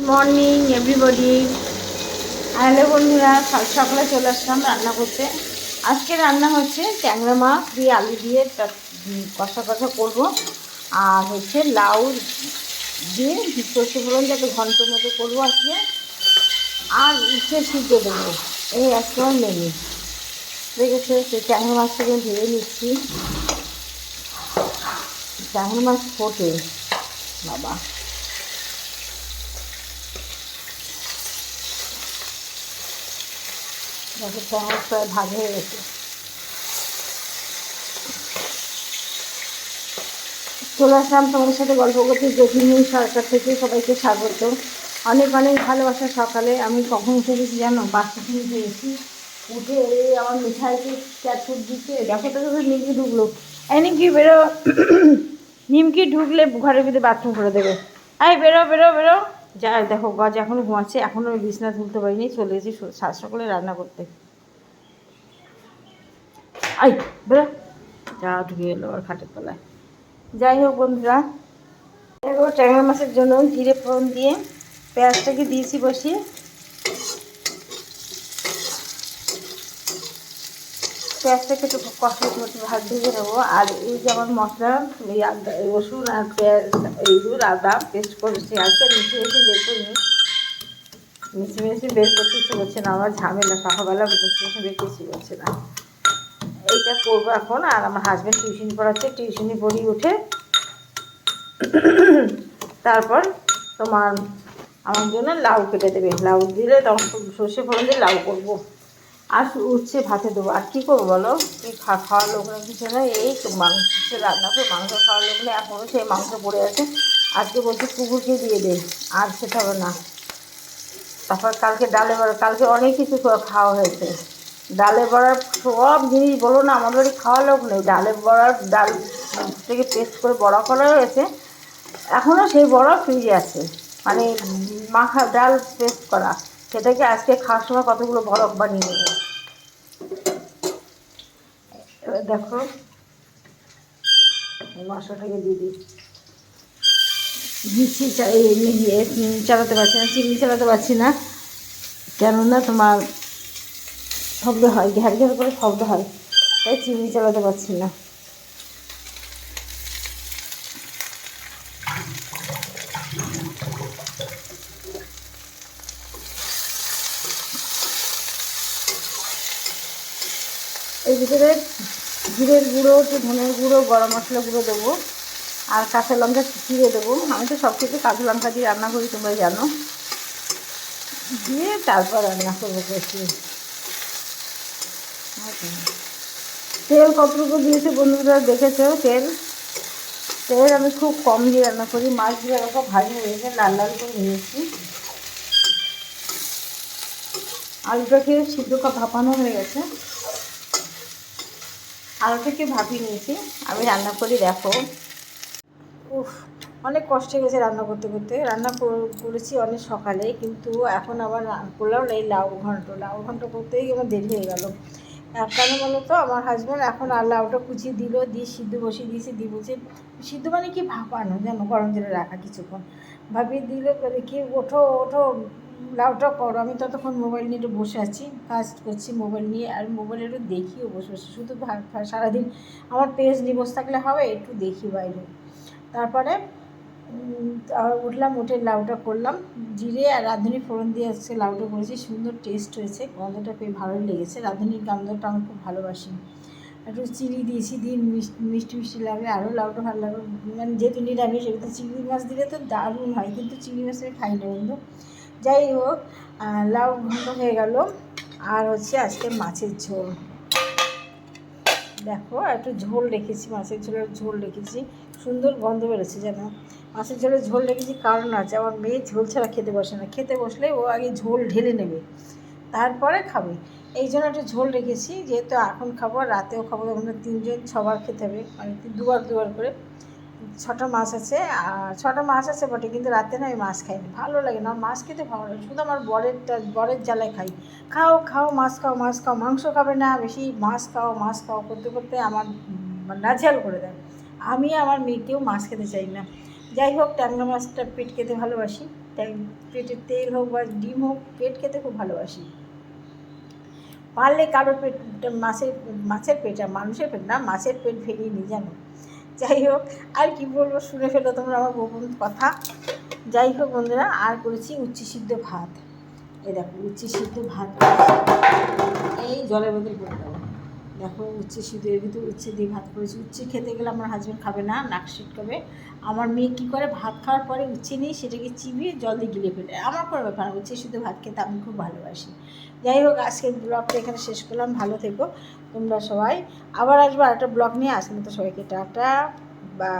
Morning everybody. Hello বন্ধুরা, সকালে চলে আসলাম রান্না করতে। আজকে রান্না হচ্ছে ট্যাংরা মাছ দিয়ে আলু দিয়ে কষা কষা করবো, আর হচ্ছে লাউ দিয়ে সর্ষে ফোড়ন যাতে ঘন্ট মতো করবো আজকে, আর উচ্ছে সিদ্ধ দেবো। এই আজকে আমার মেনু দেখেছে। সেই ট্যাংরা মাছটাকে ধুয়ে নিচ্ছি। ট্যাংরা মাছ ফোটে বাবা। দেখো ট্যাংরা প্রায় ভাগ হয়ে গেছে। চলে আসলাম তোমাদের সাথে গল্প করতে। জ্যোতির্ময়ী সরকার থেকে সবাইকে স্বাগত, অনেক অনেক ভালোবাসা। সকালে আমি কখন উঠে গেছি জানো? 5টার সময় উঠে গেছি। উঠে আমার মিঠাইকে ক্যাটফুট দিচ্ছে। দেখো তো নিমকি ঢুকলো। এই নিমকি বেরো। নিমকি ঢুকলে ঘরের ভিতরে বাথরুম করে দেবে। এই বেরো বেরো বেরো। যা দেখো গজ এখনও ঘুমাচ্ছে, এখনও আমি বিছনা তুলতে পারিনি। চলে গেছি সাত সকালে রান্না করতে। আই বেরো। যা ঢুকে গেলো আর খাটের তলায়। যাই হোক বন্ধুরা, এবার ট্যাংরা মাছের জন্য জিরে ফোড়ন দিয়ে পেঁয়াজটাকে দিয়েছি বসিয়ে। পেঁয়াজটাকে একটু কষা মতো ভাত ভেজে নেবো। আর এই যে আমার মশলা, এই আদা রসুন আর পেঁয়াজ, এইগুলো আদা পেস্ট করেছি। আজকে মিশিয়ে মিশিয়ে বের করিনি, মিশিয়ে মিশিয়ে বের করতে ইচ্ছে করছে না। আমার ঝামেলা, সকালবেলা মিশিয়ে মিশিয়ে বের করতে ইচ্ছে করছে না। এইটা করবো এখন। আর আমার হাজব্যান্ড টিউশন পড়াচ্ছে, টিউশনি পড়িয়ে উঠে তারপর তোমার আমার জন্য লাউ কেটে দেবে। লাউ দিলে তখন সর্ষে ফোড়ন দিয়ে লাউ করবো, আর উচ্ছে ভাতে দেবো। আর কী করবো বলো? এই খাওয়ার লোক না কিছু না, এই মাংস রান্না করে মাংস খাওয়ার লোক না। এখনও সেই মাংস পড়ে আছে। আজকে বলছি কুকুরকে দিয়ে দে, আর সেটা হবে না। তারপর কালকে ডালে বড়া, কালকে অনেক কিছু খাওয়া হয়েছে। ডালে বড়ার সব জিনিস বলো না, আমাদের বাড়ি খাওয়া লোক নেই। ডালে বড়ার ডাল থেকে পেস্ট করে বড়া করা হয়েছে, এখনও সেই বড়া ফ্রিজে আছে, মানে মাখা ডাল পেস্ট করা। সেটাকে আজকে খাওয়ার সময় কতগুলো বরফ বানিয়ে নেবে। এবার দেখো মশলাটাকে দিয়ে দিই। মিক্সি চালাতে পারছি না, চিনি চালাতে পারছি না, কেননা তোমার শব্দ হয়, ঘ্যার ঘ্যার করে শব্দ হয়, তাই চিনি চালাতে পারছি না। এর ভিতরে জিরের গুঁড়ো, একটু ধনের গুঁড়ো, গরম মশলা গুঁড়ো দেবো, আর কাঁচা লঙ্কা চিড়ে দেবো। আমি তো সব কিছু কাঁচা লঙ্কা দিয়ে রান্না করি, তোমরা জানো। দিয়ে তারপর রান্না করবো বেশি। তেল কতটুকু দিয়েছে বন্ধুরা দেখেছো? তেল তেল আমি খুব কম দিয়ে রান্না করি। মাছ দিয়ে এরকম ভাজি হয়েছে, লাল লাল করে নিয়েছি। আলুটাকে সিদ্ধ ভাপানো হয়ে গেছে, আলুটাকে ভাপিয়ে নিয়েছি। আমি রান্না করি দেখো। উফ, অনেক কষ্ট হয়ে গেছে রান্না করতে করতে। রান্না করেছি অনেক সকালে, কিন্তু এখন আবার করলাম এই লাউ ঘন্ট করতেই আমার দেরি হয়ে গেল। কেন বলো তো? আমার হাজব্যান্ড এখন আর লাউটা কুচিয়ে দিল, দিয়ে সিদ্ধ বসিয়ে দিয়েছে। দিয়ে বলছে সিদ্ধ মানে কি ভাপানো, যেন গরম জলে রাখা কিছুক্ষণ, ভাবিয়ে দিল। বলে কি ওঠো ওঠো লাউটা করো। আমি ততক্ষণ মোবাইল নিয়ে একটু বসে আছি, কাজ করছি মোবাইল নিয়ে। আর মোবাইলে একটু দেখিও বসে বসে, শুধু সারাদিন আমার পেজ নিয়ে বসে থাকলে হবে? একটু দেখি বাইরে। তারপরে উঠলাম, উঠে লাউটা করলাম। জিরে আর রাঁধুনি ফোড়ন দিয়ে আজকে লাউটা করেছি, সুন্দর টেস্ট হয়েছে। গন্ধটা পেয়ে ভালোই লেগেছে, রাঁধুনির গন্ধটা আমি খুব ভালোবাসি। একটু চিনি দিয়েছি, দিয়ে মিষ্টি মিষ্টি লাগলে আরও লাউটা ভালো লাগবে। মানে যেহেতু নিরামিষ, এবার চিংড়ি মাছ দিলে তো দারুণ হয়, কিন্তু চিংড়ি মাছ আমি খাই না বন্ধু। যাই হোক, লাউ ঘন্ট হয়ে গেল। আর হচ্ছে আজকে মাছের ঝোল। দেখো একটু ঝোল রেখেছি, মাছের ঝোলের ঝোল রেখেছি, সুন্দর গন্ধ বেরোচ্ছে যেন। মাছের ঝোলের ঝোল রেখেছি কারণ আছে, আমার মেয়ে ঝোল ছাড়া খেতে বসে না। খেতে বসলে ও আগে ঝোল ঢেলে নেবে, তারপরে খাবে। এই জন্য একটু ঝোল রেখেছি, যেহেতু এখন খাবো, রাতেও খাবো। আমরা 3জন, 6বার খেতে হবে, মানে দুবার দুবার করে। 6টা মাছ আছে, আর 6টা মাছ আছে বটে, কিন্তু রাতে না আমি মাছ খাই না, ভালো লাগে না মাছ খেতে, ভালো লাগে। শুধু আমার বরের জ্বালায় খাই। খাও খাও মাছ খাও, মাছ খাও, মাংস খাবে না বেশি, মাছ খাও মাছ খাও করতে করতে আমার নাজেহাল করে দেয়। আমি আমার মেয়েকেও মাছ খেতে চাই না। যাই হোক, ট্যাংরা মাছটা পেট খেতে ভালোবাসি, তাই পেটের তেল হোক বা ডিম হোক, পেট খেতে খুব ভালোবাসি। পারলে কারোর পেট, মাছের পেট, আর মানুষের পেট না, মাছের পেট ভেঙে নিই জানো। যাই হোক, আর কি বলবো, শুনে ফেলো তোমরা আমার গোপন কথা। যাই হোক বন্ধুরা, আর করেছি উচ্ছে সিদ্ধ ভাত। এই দেখো উচ্ছে সিদ্ধ ভাত করেছি, এই জলের বোতল করে দেবো। দেখো উচ্ছে সিদ্ধ, এর ভিতরে উচ্ছে দিয়ে ভাত করেছি। উচ্ছে খেতে গেলে আমার হাজব্যান্ড খাবে না, নাক সিটকাবে। আমার মেয়ে কী করে, ভাত খাওয়ার পরে উচ্ছে নিয়ে সেটাকে চিবিয়ে জল দিয়ে গিলে ফেলে। আমার কোনো ব্যাপার না, উচ্ছে সিদ্ধ ভাত খেতে আমি খুব ভালোবাসি। যাই হোক, আজকের ব্লগটা এখানে শেষ করলাম। ভালো থেকো তোমরা সবাই, আবার আসবো আরেকটা ব্লগ নিয়ে। আজকের মতো সবাইকে টাটা বা।